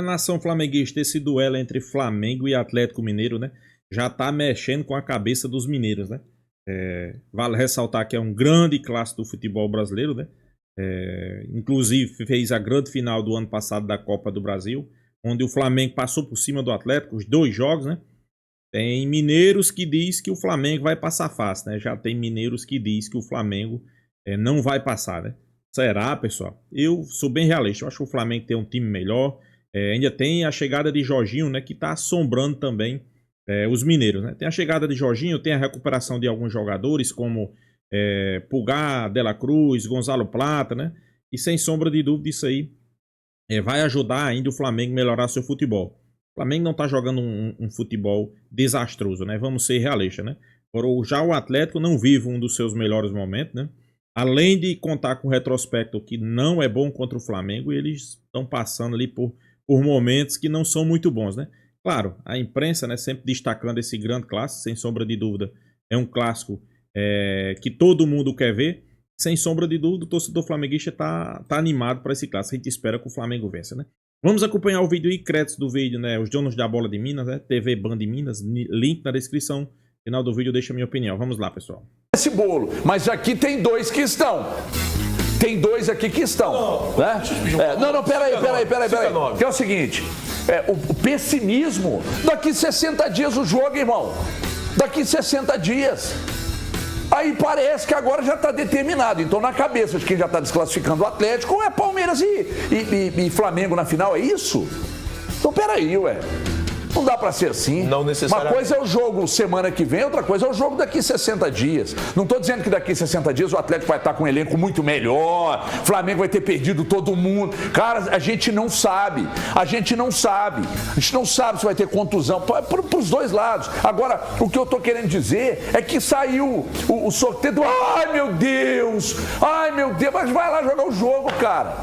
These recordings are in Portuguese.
Nação flamenguista, esse duelo entre Flamengo e Atlético Mineiro, né? Já tá mexendo com a cabeça dos mineiros, né? Vale ressaltar que é um grande clássico do futebol brasileiro, né? Inclusive fez a grande final do ano passado da Copa do Brasil, onde o Flamengo passou por cima do Atlético, os 2 jogos, né? Tem mineiros que diz que o Flamengo vai passar fácil, né? Já tem mineiros que diz que o Flamengo não vai passar, né? Será, pessoal? Eu sou bem realista, eu acho que o Flamengo tem um time melhor. Ainda tem a chegada de Jorginho, né? Que tá assombrando também os mineiros, né? Tem a chegada de Jorginho, tem a recuperação de alguns jogadores como Pulgar, De La Cruz, Gonzalo Plata, né? E sem sombra de dúvida isso aí vai ajudar ainda o Flamengo a melhorar seu futebol. O Flamengo não tá jogando um futebol desastroso, né? Vamos ser realistas, né? Já o Atlético não vive um dos seus melhores momentos, né? Além de contar com um retrospecto que não é bom contra o Flamengo, eles estão passando ali por momentos que não são muito bons, né? Claro, a imprensa, né, sempre destacando esse grande clássico, sem sombra de dúvida, é um clássico que todo mundo quer ver. Sem sombra de dúvida, o torcedor flamenguista tá animado para esse clássico. A gente espera que o Flamengo vença, né? Vamos acompanhar o vídeo e créditos do vídeo, né? Os donos da bola de Minas, né? TV Band de Minas, link na descrição. Final do vídeo, deixa a minha opinião. Vamos lá, pessoal. Esse bolo, mas aqui tem 2 que estão. Tem 2 aqui que estão. Né? Peraí. Que é o seguinte: o pessimismo. Daqui 60 dias o jogo, irmão. Daqui 60 dias. Aí parece que agora já está determinado. Então, na cabeça de quem já está desclassificando o Atlético, é Palmeiras e Flamengo na final, é isso? Então, peraí, ué. Não dá pra ser assim. Não necessariamente. Uma coisa é o jogo semana que vem, outra coisa é o jogo daqui 60 dias. Não tô dizendo que daqui 60 dias o Atlético vai estar com um elenco muito melhor, o Flamengo vai ter perdido todo mundo. Cara, a gente não sabe. A gente não sabe se vai ter contusão pros 2 lados. Agora, o que eu tô querendo dizer é que saiu o sorteio do... Ai, meu Deus, mas vai lá jogar o jogo, cara.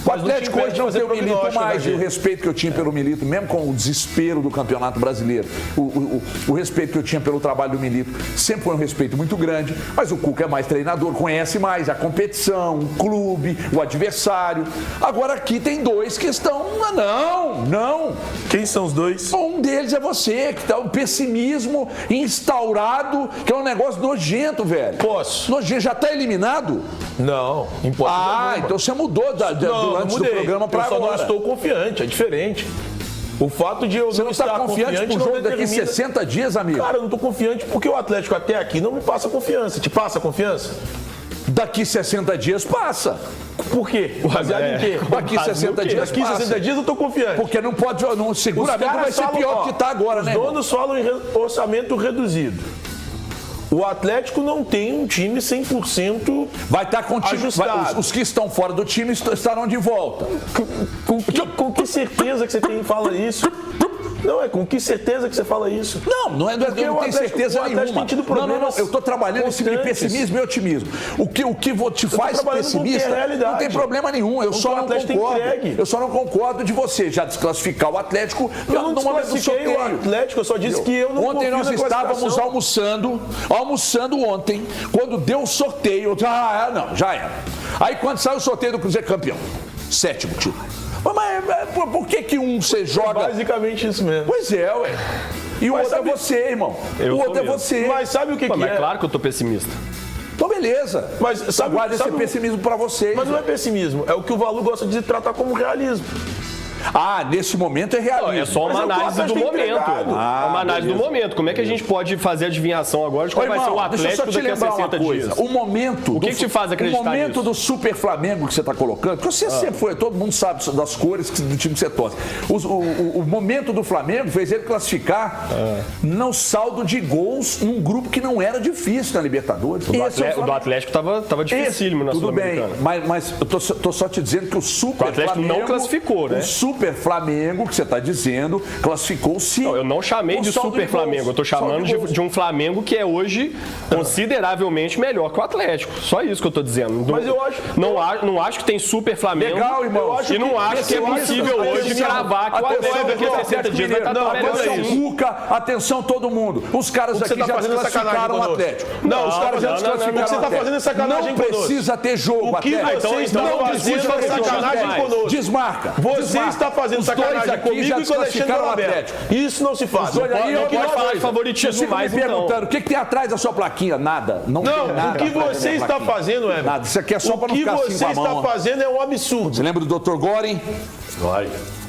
O Atlético hoje não tem o Milito mais, e o respeito que eu tinha pelo Milito, mesmo com o desespero do Campeonato Brasileiro, o respeito que eu tinha pelo trabalho do Milito, sempre foi um respeito muito grande, mas o Cuca é mais treinador, conhece mais a competição, o clube, o adversário. Agora aqui tem 2 que estão... Não. Quem são os 2? Um deles é você, que tá o pessimismo instaurado, que é um negócio nojento, velho. Posso? Nojento, já tá eliminado? Não, impossível. Então você mudou antes do programa para agora. Eu só não estou confiante, é diferente. O fato de eu não estar confiante pro jogo daqui 60 dias, amigo? Cara, eu não estou confiante porque o Atlético até aqui não me passa confiança. Te passa confiança? Daqui 60 dias passa. Por quê? Baseado em quê? Daqui 60 dias Daqui 60 dias eu estou confiante. Porque não pode, seguramente vai ser pior do que está agora, né? Os donos falam em orçamento reduzido. O Atlético não tem um time 100% vai estar com o time ajustado. Os que estão fora do time estarão de volta. Com que certeza que você fala isso? Não, com que certeza que você fala isso? Não é, eu não tenho certeza nenhuma. Não, eu estou trabalhando esse pessimismo e otimismo. O que te faz pessimista não tem problema nenhum. Eu só não concordo. Eu só não concordo de você já desclassificar o Atlético. Eu não desclassifiquei o Atlético, eu só disse que eu não confio. Ontem nós estávamos almoçando ontem, quando deu o sorteio, já era. Aí quando saiu o sorteio do Cruzeiro campeão, 7º título. Mas por que um você joga... É basicamente isso mesmo. Pois é, ué. E o outro é você, irmão. O outro é você. Mas sabe o que é? Claro que eu tô pessimista. Então, beleza. Mas guarda esse pessimismo pra você. Mas não é pessimismo. É o que o Valu gosta de tratar como realismo. Nesse momento é realismo. É só uma análise do momento. Uma análise do momento. Como é que a gente pode fazer adivinhação agora de qual vai ser o Atlético daqui a 60 dias? O que te faz acreditar nisso? O momento do Super Flamengo que você está colocando, porque você sempre foi, todo mundo sabe das cores do time que você torce. O momento do Flamengo fez ele classificar no saldo de gols num grupo que não era difícil na Libertadores. O do Atlético estava dificílimo na Sul-Americana. Tudo bem, mas eu tô só te dizendo que o Super Flamengo... O Atlético não classificou, né? Super Flamengo, que você está dizendo, classificou sim. Eu não chamei de Super Flamengo, eu estou chamando de um Flamengo que é hoje consideravelmente melhor que o Atlético. Só isso que eu estou dizendo. Mas eu acho... Não acho que tem Super Flamengo. Legal, irmão. E não acho que é possível hoje cravar que o Atlético daqui a 60 dias vai estar tão melhor que isso. Cuca, atenção todo mundo. Os caras aqui já desclassificaram o Atlético. Não, os caras já desclassificaram o Atlético. Você está fazendo sacanagem conosco. Não precisa ter jogo, Atlético. Não precisa ter sacanagem conosco. Desmarca. Vocês está fazendo Os dois sacanagem aqui comigo já e com o Alexandre desclassificaram o Alberto. Atlético. Isso não se faz. Os dois aí, Não eu pode uma falar de coisa. favoritismo Vocês ficam mais, me perguntando, então. o que tem atrás da sua plaquinha? Nada. Não, tem Não, nada o que atrás da você minha está plaquinha. fazendo, Everton. Nada, isso aqui é só para não ficar assim O que com a você mão. está fazendo é um absurdo. Você lembra do Dr. Goren?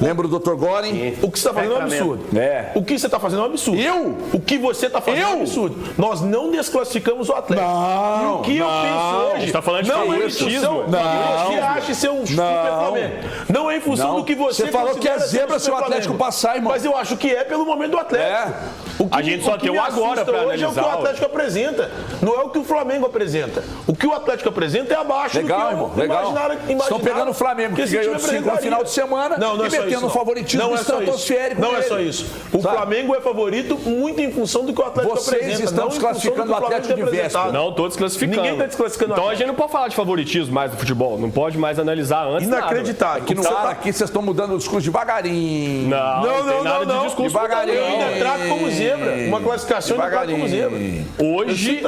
Lembra do Dr. Goren? O que você está fazendo é um absurdo. É. O que você está fazendo é um absurdo. Eu? O que você está fazendo é um Eu? absurdo. Nós não desclassificamos o Atlético. Não, E o que eu penso hoje Você tá falando de não é em favoritismo. função do que você acha ser um super Flamengo. Não é em função do que você falou que é considera ser zebra um se o super Atlético Flamengo. passar, irmão. Mas eu acho que é pelo momento do Atlético. O que, A gente só o que tem me o agora assusta pra hoje é o que o analisar, Atlético apresenta. Não é o que o Flamengo apresenta. O que o Atlético apresenta é abaixo Legal, do que irmão, eu legal. imaginava. Estão pegando o Flamengo, que esse ganhou time de 5 no apresentaria. final de semana Não e é só metendo isso, um favoritismo não é só isso. estratosférico Não é nele. só isso. O Sabe? Flamengo é favorito muito em função do que o Atlético Vocês apresenta. estão não em função desclassificando do que o Atlético Flamengo de tem véspera. apresentado. Não, tô desclassificando. Ninguém tá desclassificando o Então a Atlético. gente não pode falar de favoritismo mais do futebol. Não pode mais analisar antes nada. Inacreditável. Aqui no ar, aqui vocês estão mudando o discurso devagarinho. Não tem nada de discurso. Devagarinho. Eu ainda trato como zebra. Uma classificação eu ainda trato como zebra. Hoje,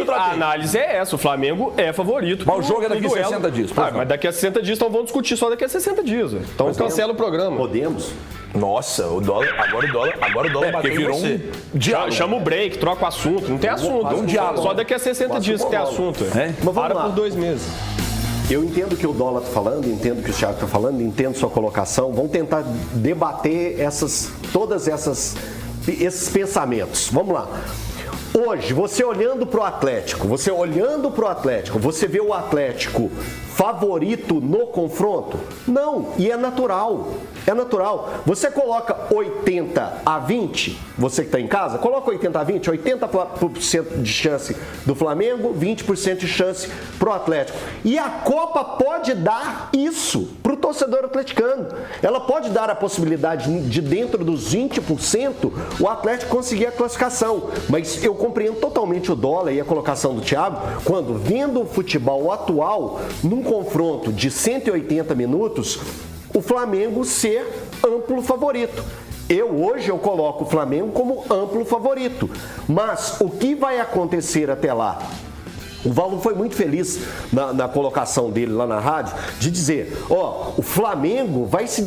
a análise é essa. O Flamengo é favorito. Mas o jogo é daqui a duelo. 60 dias, pois não. Mas daqui a 60 dias, então vamos discutir só daqui a 60 dias. Então cancela o programa. Podemos? Nossa, agora o dólar Porque bateu em virou você. um diálogo. Chama o break, troca o assunto. Não tem assunto. um diálogo. Só daqui a 60 dias que tem assunto. É? Mas vamos Para lá. por 2 meses. Eu entendo o que o Dólar está falando, entendo o que o Thiago está falando, entendo sua colocação. Vamos tentar debater todas esses pensamentos. Vamos lá. Hoje, você olhando para o Atlético, você vê o Atlético favorito no confronto? Não, e é natural. É natural. Você coloca 80-20, você que está em casa, coloca 80-20, 80% de chance do Flamengo, 20% de chance para o Atlético. E a Copa pode dar isso para o torcedor atleticano. Ela pode dar a possibilidade de dentro dos 20% o Atlético conseguir a classificação. Mas eu compreendo totalmente o Dólar e a colocação do Thiago, quando vendo o futebol atual, num confronto de 180 minutos, o Flamengo ser amplo favorito. Hoje eu coloco o Flamengo como amplo favorito. Mas o que vai acontecer até lá? O Valdo foi muito feliz na colocação dele lá na rádio, de dizer, o Flamengo vai se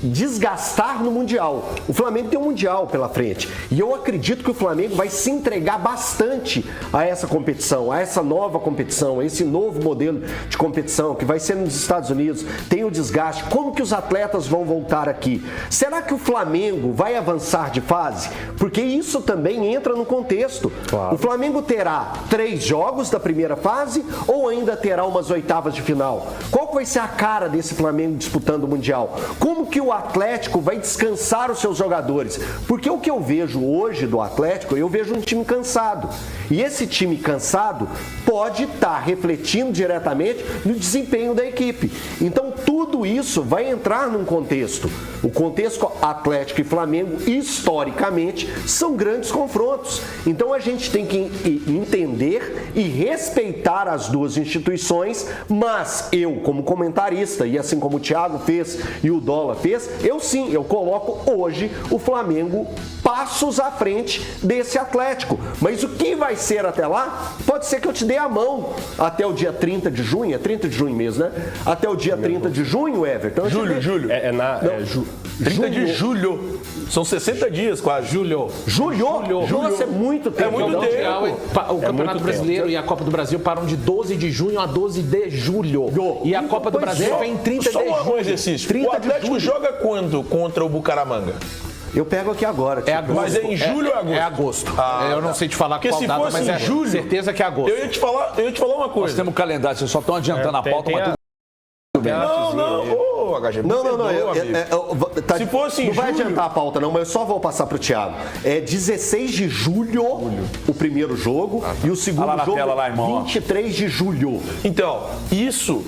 desgastar no Mundial. O Flamengo tem um Mundial pela frente. E eu acredito que o Flamengo vai se entregar bastante a essa competição, a essa nova competição, a esse novo modelo de competição que vai ser nos Estados Unidos. Tem o desgaste. Como que os atletas vão voltar aqui? Será que o Flamengo vai avançar de fase? Porque isso também entra no contexto. Claro. O Flamengo terá 3 jogos da primeira fase ou ainda terá umas oitavas de final? Qual vai ser a cara desse Flamengo disputando o Mundial? Como que o Atlético vai descansar os seus jogadores? Porque o que eu vejo hoje do Atlético, eu vejo um time cansado. E esse time cansado pode estar refletindo diretamente no desempenho da equipe. Então tudo isso vai entrar num contexto. O contexto Atlético e Flamengo, historicamente, são grandes confrontos. Então a gente tem que entender e respeitar as duas instituições, mas eu, como comentarista, e assim como o Thiago fez e o Dólar fez, eu coloco hoje o Flamengo passos à frente desse Atlético. Mas o que vai ser até lá? Pode ser que eu te dê a mão até o dia 30 de junho, é 30 de junho mesmo, né? Até o dia 30 de junho, Everton. Julho. 30 de julho. São 60 dias quase. Julho. Nossa, é muito tempo. É muito tempo. O Campeonato Brasileiro e a Copa do Brasil param de 12 de junho a 12 de julho. E a Copa do Brasil vem em 30 de julho. Só um exercício. 30 O Atlético de julho. joga quando contra o Bucaramanga? Eu pego aqui agora. É agosto. Mas é em julho ou é agosto? É agosto. Eu não sei te falar Porque qual se data, fosse mas em é julho, certeza que é agosto. Eu ia te falar uma Nós coisa. temos um calendário, vocês só estão adiantando a pauta, mas tudo bem. Não, HG. Não. Se fosse em não vai julho- adiantar a pauta, não, mas eu só vou passar pro Thiago. É 16 de julho o primeiro jogo e o segundo Olha lá na jogo tela lá, irmão. 23 de julho. Então, isso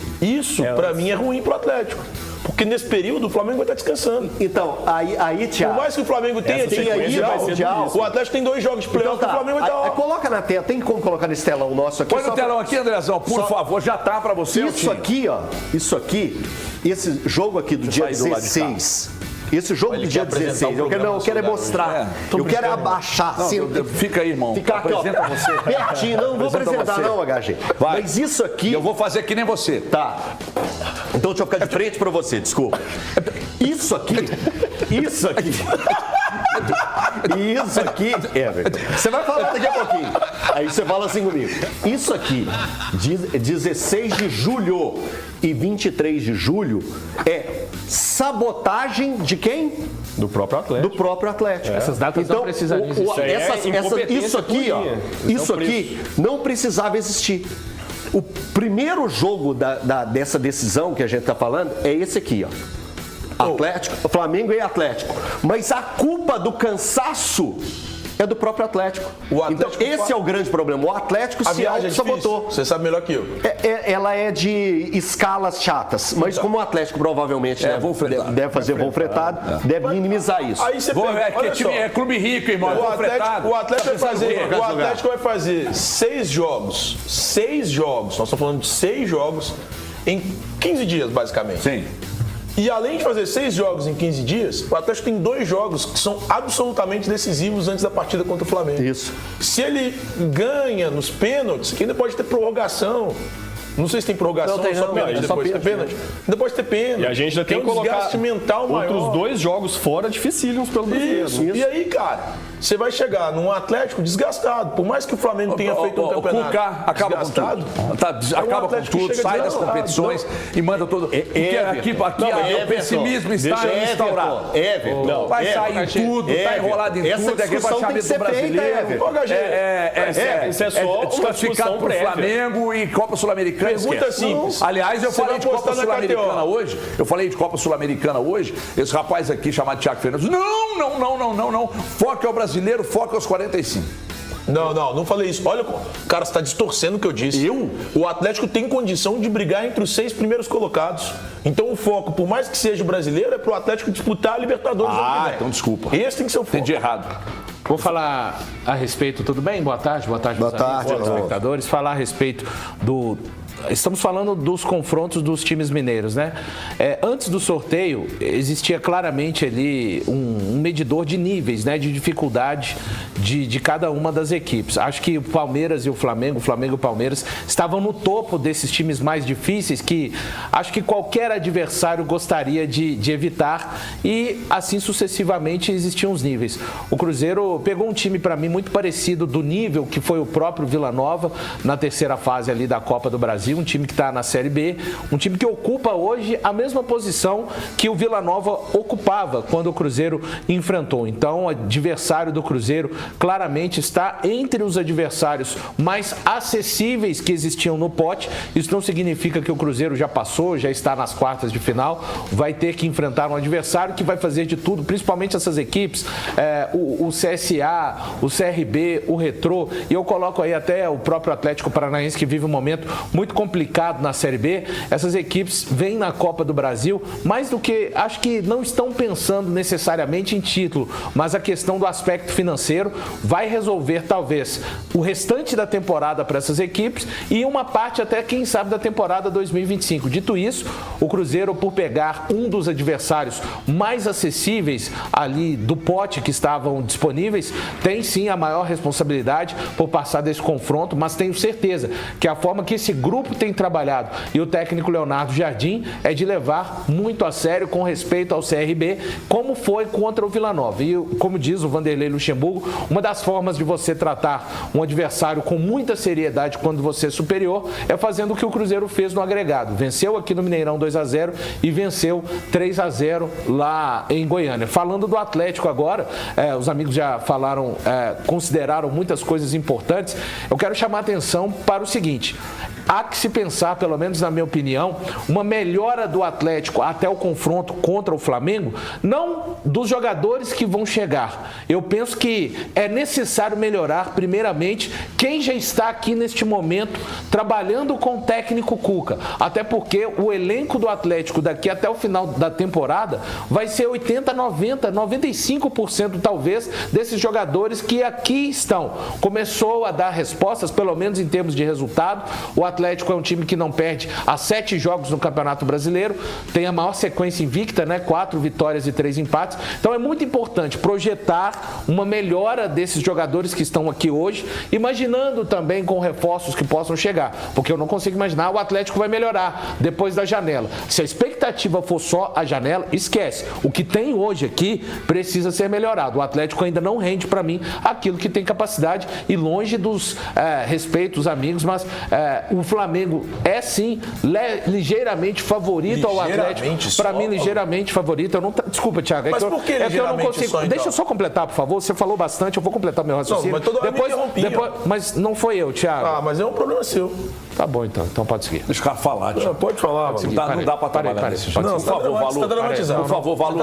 pra mim é ruim pro Atlético. Porque nesse período o Flamengo vai estar descansando. Então, aí Thiago. Por mais que o Flamengo tenha Essa tido sequência vai ser mundial, o Atlético tem 2 jogos de Então playoff, o Flamengo vai estar coloca na tela, tem como colocar nesse telão nosso aqui? Põe no telão aqui, Andrezão, por favor, já tá pra você. Isso aqui, esse jogo aqui do dia 16, esse jogo do dia 16, eu quero mostrar, eu quero abaixar. Fica aí, irmão. Ficar aqui, ó, pertinho, não vou apresentar não, HG. Vai. Mas isso aqui... Eu vou fazer que nem você. Tá. Então deixa eu ficar de frente pra você, desculpa. Isso aqui, Isso aqui, Everton. Você vai falar daqui a pouquinho. Aí você fala assim comigo. Isso aqui, 16 de julho e 23 de julho, é sabotagem de quem? Do próprio Atlético. Do próprio Atlético. Essas datas não precisam existir. Isso aqui, ó. Isso aqui não precisava existir. O primeiro jogo dessa decisão que a gente está falando é esse aqui, ó. Atlético, Flamengo e Atlético. Mas a culpa do cansaço é do próprio Atlético. Então, esse é o grande problema. O Atlético se auto-sabotou. Você sabe melhor que eu. Ela é de escalas chatas. Mas como o Atlético provavelmente deve fazer voo fretado, deve minimizar isso. Aí você é clube rico, irmão. O Atlético vai fazer 6 jogos. 6 jogos. Nós estamos falando de 6 jogos em 15 dias, basicamente. Sim. E além de fazer 6 jogos em 15 dias, o Atlético tem 2 jogos que são absolutamente decisivos antes da partida contra o Flamengo. Isso. Se ele ganha nos pênaltis, que ainda pode ter prorrogação. Não sei se tem prorrogação ou só pênalti. Depois tem pênalti. Depois tem pênalti. E a gente ainda tem que colocar mental outros 2 jogos fora dificílimos pelo brasileiro. Isso. E aí, cara, você vai chegar num Atlético desgastado. Por mais que o Flamengo tenha feito um campeonato Cuca acaba desgastado, com tudo. Acaba com tudo, sai das competições e manda todo... Aqui o pessimismo está instaurado. Everton. Vai sair tudo, está enrolado em tudo. É rebaixamento do brasileiro. Isso é só desclassificado para o Flamengo e Copa Sul-Americana. Pergunta simples. Aliás, eu falei de Copa Sul-Americana hoje. Esse rapaz aqui chamado Thiago Fernandes. Não. Foca é o brasileiro, foca aos 45. Não falei isso. Olha, cara, você está distorcendo o que eu disse. O Atlético tem condição de brigar entre os 6 primeiros colocados. Então o foco, por mais que seja o brasileiro, é para o Atlético disputar a Libertadores. Então desculpa. Esse tem que ser o foco. Entendi errado. Vou falar a respeito, tudo bem? Boa tarde, meus amigos, espectadores. Falar a respeito do... Estamos falando dos confrontos dos times mineiros, né? Antes do sorteio, existia claramente ali um medidor de níveis, né? De dificuldade de cada uma das equipes. Acho que o Palmeiras e o Flamengo e o Palmeiras estavam no topo desses times mais difíceis que acho que qualquer adversário gostaria de evitar e assim sucessivamente existiam os níveis. O Cruzeiro pegou um time para mim muito parecido do nível que foi o próprio Vila Nova na terceira fase ali da Copa do Brasil. Um time que está na Série B, um time que ocupa hoje a mesma posição que o Vila Nova ocupava quando o Cruzeiro enfrentou. Então, o adversário do Cruzeiro claramente está entre os adversários mais acessíveis que existiam no pote. Isso não significa que o Cruzeiro já passou, já está nas quartas de final, vai ter que enfrentar um adversário que vai fazer de tudo, principalmente essas equipes, o CSA, o CRB, o Retrô, e eu coloco aí até o próprio Atlético Paranaense que vive um momento muito complicado na Série B. Essas equipes vêm na Copa do Brasil, mais do que, acho que não estão pensando necessariamente em título, mas a questão do aspecto financeiro vai resolver talvez o restante da temporada para essas equipes e uma parte até, quem sabe, da temporada 2025. Dito isso, o Cruzeiro, por pegar um dos adversários mais acessíveis ali do pote que estavam disponíveis, tem sim a maior responsabilidade por passar desse confronto, mas tenho certeza que a forma que esse grupo tem trabalhado e o técnico Leonardo Jardim é de levar muito a sério com respeito ao CRB, como foi contra o Vila Nova. E como diz o Vanderlei Luxemburgo, uma das formas de você tratar um adversário com muita seriedade quando você é superior é fazendo o que o Cruzeiro fez no agregado. Venceu aqui no Mineirão 2-0 e venceu 3-0 lá em Goiânia. Falando do Atlético agora, os amigos já falaram, consideraram muitas coisas importantes. Eu quero chamar a atenção para o seguinte: há que se pensar, pelo menos na minha opinião, uma melhora do Atlético até o confronto contra o Flamengo, não dos jogadores que vão chegar. Eu penso que é necessário melhorar, primeiramente, quem já está aqui neste momento trabalhando com o técnico Cuca. Até porque o elenco do Atlético daqui até o final da temporada vai ser 80, 90, 95% talvez desses jogadores que aqui estão. Começou a dar respostas, pelo menos em termos de resultado. O Atlético Atlético é um time que não perde há 7 jogos no Campeonato Brasileiro, tem a maior sequência invicta, né? 4 vitórias e 3 empates. Então é muito importante projetar uma melhora desses jogadores que estão aqui hoje, imaginando também com reforços que possam chegar, porque eu não consigo imaginar o Atlético vai melhorar depois da janela. Se a expectativa for só a janela, esquece. O que tem hoje aqui precisa ser melhorado. O Atlético ainda não rende para mim aquilo que tem capacidade e longe dos respeitos amigos, mas o Flamengo é sim ligeiramente favorito ao Atlético. Para mim, ligeiramente favorito. Eu não, desculpa, Thiago. Mas por que eu não consigo. só, então? Deixa eu só completar, por favor. Você falou bastante, eu vou completar meu raciocínio. Não, mas toda hora depois, mas não foi eu, Thiago. Ah, mas é um problema seu. Tá bom, então pode seguir. Deixa o cara falar, tio. Pode falar, mano. Não dá pra trabalhar desse jeito. Não, Por favor, você tá Valor. dramatizando. Por favor, Valor.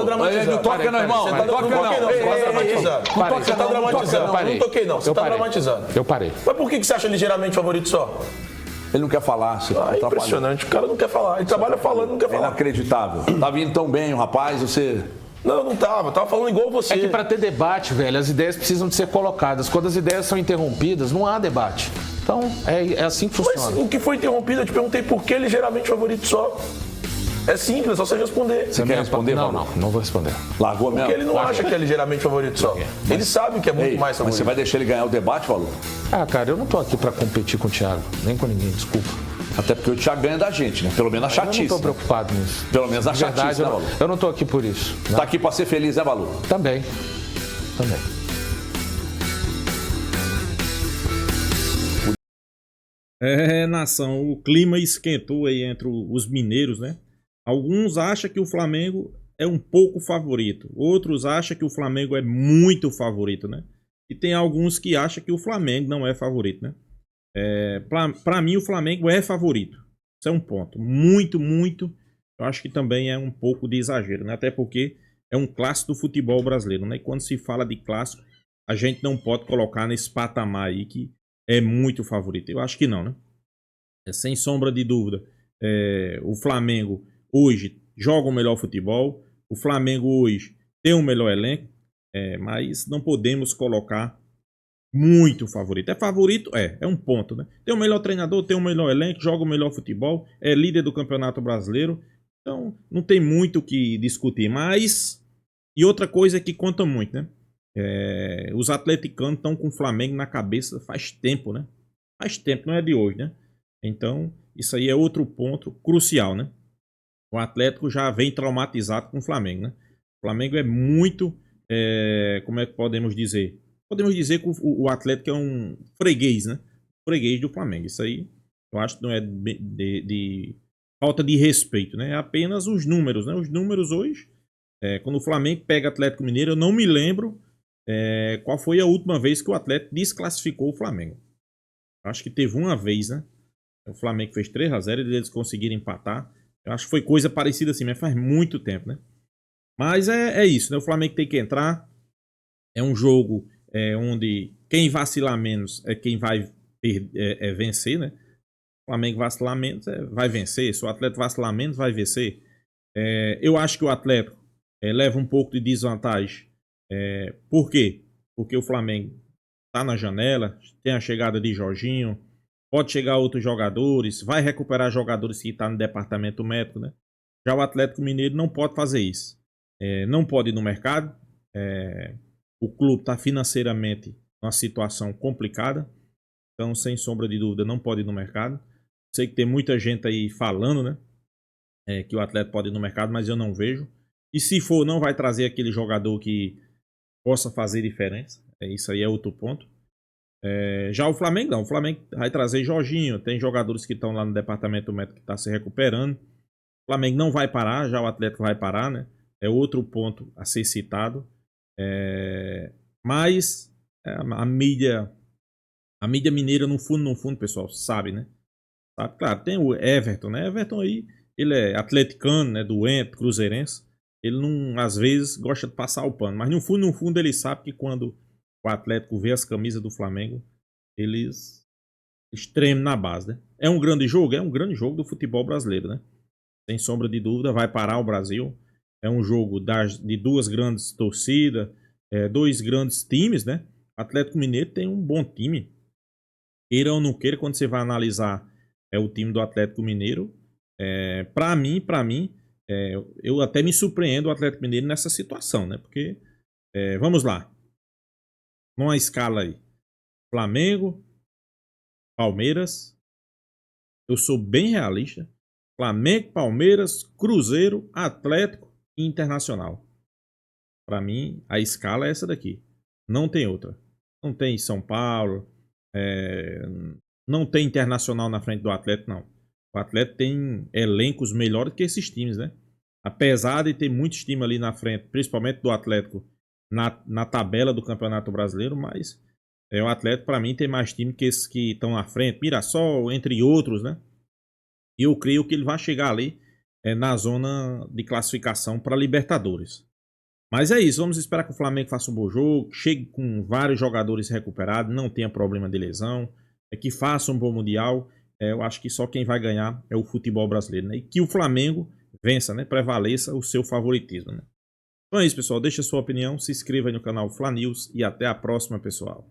Não toca não, irmão. Não toca não. Você tá dramatizando. Não toquei não. Você tá dramatizando. Eu parei. Mas por que você acha ligeiramente favorito só? Ele não quer falar. É impressionante. O cara não quer falar. Ele trabalha falando, não quer É falar. inacreditável. Tá vindo tão bem o rapaz, você... Não tava. Tava falando igual você. É que para ter debate, velho, as ideias precisam de ser colocadas. Quando as ideias são interrompidas, não há debate. Então, é assim que funciona. Mas o que foi interrompido, eu te perguntei por que ligeiramente favorito só. É simples, é só você responder. Você quer responder, Valor? Não vou responder. Largou mesmo? Porque ele não acha que é ligeiramente favorito só. Ele sabe que é muito mais favorito. Mas você vai deixar ele ganhar o debate, Valor? Cara, eu não tô aqui para competir com o Thiago, nem com ninguém, desculpa. Até porque o Thiago ganha da gente, né? Pelo menos a chatice. Eu não tô preocupado nisso. Pelo menos a De chatice, verdade, né, Valor? eu não tô aqui por isso. Tá aqui pra ser feliz, né, Valor? Também. Nação, o clima esquentou aí entre os mineiros, né? Alguns acham que o Flamengo é um pouco favorito, outros acham que o Flamengo é muito favorito, né? E tem alguns que acham que o Flamengo não é favorito, né? Para mim, o Flamengo é favorito. Isso é um ponto. Muito. Eu acho que também é um pouco de exagero, né? Até porque é um clássico do futebol brasileiro, né? E quando se fala de clássico, a gente não pode colocar nesse patamar aí que é muito favorito. Eu acho que não, né? Sem sombra de dúvida. O Flamengo hoje joga o melhor futebol. O Flamengo hoje tem o melhor elenco. Mas não podemos colocar muito favorito. É favorito? É um ponto, né? Tem o melhor treinador, tem o melhor elenco, joga o melhor futebol, é líder do Campeonato Brasileiro. Então, não tem muito o que discutir. Mas, e outra coisa que conta muito, né? Os atleticanos estão com o Flamengo na cabeça faz tempo, né? Faz tempo, não é de hoje, né? Então, isso aí é outro ponto crucial, né? O Atlético já vem traumatizado com o Flamengo, né? O Flamengo é muito, como é que podemos dizer? Podemos dizer que o Atlético é um freguês, né? Freguês do Flamengo. Isso aí, eu acho que não é de falta de respeito, né? É apenas os números, né? Os números hoje, quando o Flamengo pega Atlético Mineiro, eu não me lembro qual foi a última vez que o Atlético desclassificou o Flamengo. Acho que teve uma vez, né? O Flamengo fez 3-0 e eles conseguiram empatar. Eu acho que foi coisa parecida assim, mas faz muito tempo, né? Mas é isso, né? O Flamengo tem que entrar. É um jogo onde quem vacilar menos é quem vai vencer, né? O Flamengo vacilar menos vai vencer. Se o Atlético vacilar menos, vai vencer. Eu acho que o Atlético leva um pouco de desvantagem. Por quê? Porque o Flamengo está na janela, tem a chegada de Jorginho, pode chegar outros jogadores, vai recuperar jogadores que estão no departamento médico, né? Já o Atlético Mineiro não pode fazer isso. Não pode ir no mercado. O clube está financeiramente numa situação complicada. Então, sem sombra de dúvida, não pode ir no mercado. Sei que tem muita gente aí falando, né? Que o Atlético pode ir no mercado, mas eu não vejo. E se for, não vai trazer aquele jogador que possa fazer diferença. Isso aí é outro ponto. Já o Flamengo não. O Flamengo vai trazer Jorginho. Tem jogadores que estão lá no departamento médico que está se recuperando. O Flamengo não vai parar, já o Atlético vai parar, né? É outro ponto a ser citado. Mas a mídia mineira, no fundo, pessoal, sabe, né? Sabe? Claro, tem o Everton, né? Everton aí, ele é atleticano, né? Doente, cruzeirense. Ele não, às vezes, gosta de passar o pano. Mas no fundo, ele sabe que quando o Atlético vê as camisas do Flamengo, eles tremem na base, né? É um grande jogo? É um grande jogo do futebol brasileiro, né? Sem sombra de dúvida, vai parar o Brasil. É um jogo de duas grandes torcidas, dois grandes times, né? O Atlético Mineiro tem um bom time. Queira ou não queira, quando você vai analisar é o time do Atlético Mineiro. Para mim, eu até me surpreendo o Atlético Mineiro nessa situação, né? Porque, vamos lá, numa escala aí, Flamengo, Palmeiras, eu sou bem realista, Flamengo, Palmeiras, Cruzeiro, Atlético e Internacional. Para mim, a escala é essa daqui. Não tem outra. Não tem São Paulo, não tem Internacional na frente do Atlético, não. O Atlético tem elencos melhores que esses times, né? Apesar de ter muitos times ali na frente, principalmente do Atlético, na tabela do Campeonato Brasileiro, mas o Atlético, para mim, tem mais time que esses que estão na frente. Mirassol, entre outros, né? E eu creio que ele vai chegar ali na zona de classificação para Libertadores. Mas é isso, vamos esperar que o Flamengo faça um bom jogo, chegue com vários jogadores recuperados, não tenha problema de lesão, que faça um bom Mundial. Eu acho que só quem vai ganhar é o futebol brasileiro, né? E que o Flamengo vença, né? Prevaleça o seu favoritismo, né? Então é isso, pessoal. Deixa a sua opinião, se inscreva aí no canal Fla News e até a próxima, pessoal.